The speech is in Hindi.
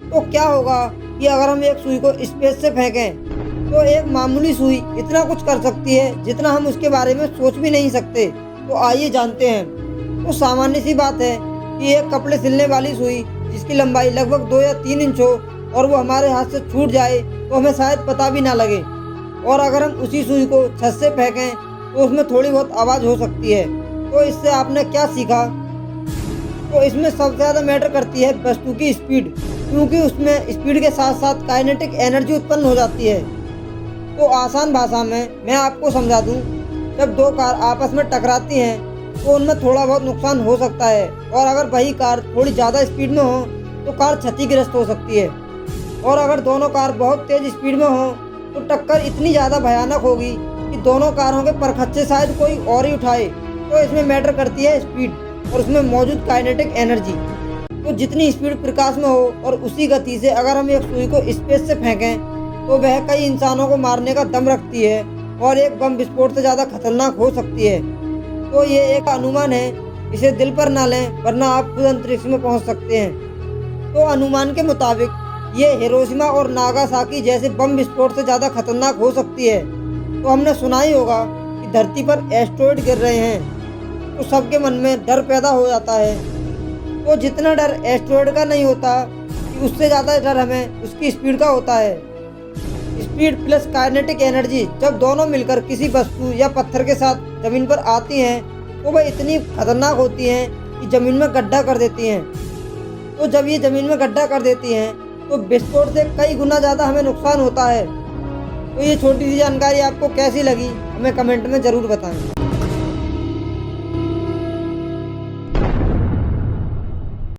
तो क्या होगा कि अगर हम एक सुई को स्पेस से फेंकें तो एक मामूली सुई इतना कुछ कर सकती है जितना हम उसके बारे में सोच भी नहीं सकते। तो आइए जानते हैं। तो सामान्य सी बात है कि एक कपड़े सिलने वाली सुई जिसकी लंबाई लगभग 2 या 3 इंच हो और वो हमारे हाथ से छूट जाए तो हमें शायद पता भी ना लगे। और अगर हम उसी सुई को छत से फेंकें तो उसमें थोड़ी बहुत आवाज़ हो सकती है। तो इससे आपने क्या सीखा? तो इसमें सबसे ज़्यादा मैटर करती है वस्तु की स्पीड, क्योंकि उसमें स्पीड के साथ साथ काइनेटिक एनर्जी उत्पन्न हो जाती है। तो आसान भाषा में मैं आपको समझा दूं, जब दो कार आपस में टकराती हैं तो उनमें थोड़ा बहुत नुकसान हो सकता है, और अगर वही कार थोड़ी ज़्यादा स्पीड में हो तो कार क्षतिग्रस्त हो सकती है। और अगर दोनों कार बहुत तेज़ स्पीड में हो तो टक्कर इतनी ज़्यादा भयानक होगी कि दोनों कारों के परखच्चे शायद कोई और ही उठाए। तो इसमें मैटर करती है स्पीड और उसमें मौजूद काइनेटिक एनर्जी। तो जितनी स्पीड प्रकाश में हो और उसी गति से अगर हम एक सुई को स्पेस से फेंकें तो वह कई इंसानों को मारने का दम रखती है और एक बम विस्फोट से ज़्यादा खतरनाक हो सकती है। तो ये एक अनुमान है, इसे दिल पर ना लें वरना आप खुद अंतरिक्ष में पहुंच सकते हैं। तो अनुमान के मुताबिक ये हिरोशिमा और नागासाकी जैसे बम विस्फोट से ज़्यादा खतरनाक हो सकती है। तो हमने सुना ही होगा कि धरती पर एस्टेरॉयड गिर रहे हैं तो सबके मन में डर पैदा हो जाता है। तो जितना डर एस्टेरॉयड का नहीं होता कि उससे ज़्यादा डर हमें उसकी स्पीड का होता है। स्पीड प्लस काइनेटिक एनर्जी जब दोनों मिलकर किसी वस्तु या पत्थर के साथ जमीन पर आती हैं तो वह इतनी खतरनाक होती हैं कि जमीन में गड्ढा कर देती हैं। तो जब ये जमीन में गड्ढा कर देती हैं तो विस्फोट से कई गुना ज़्यादा हमें नुकसान होता है। तो ये छोटी सी जानकारी आपको कैसी लगी हमें कमेंट में ज़रूर बताएं।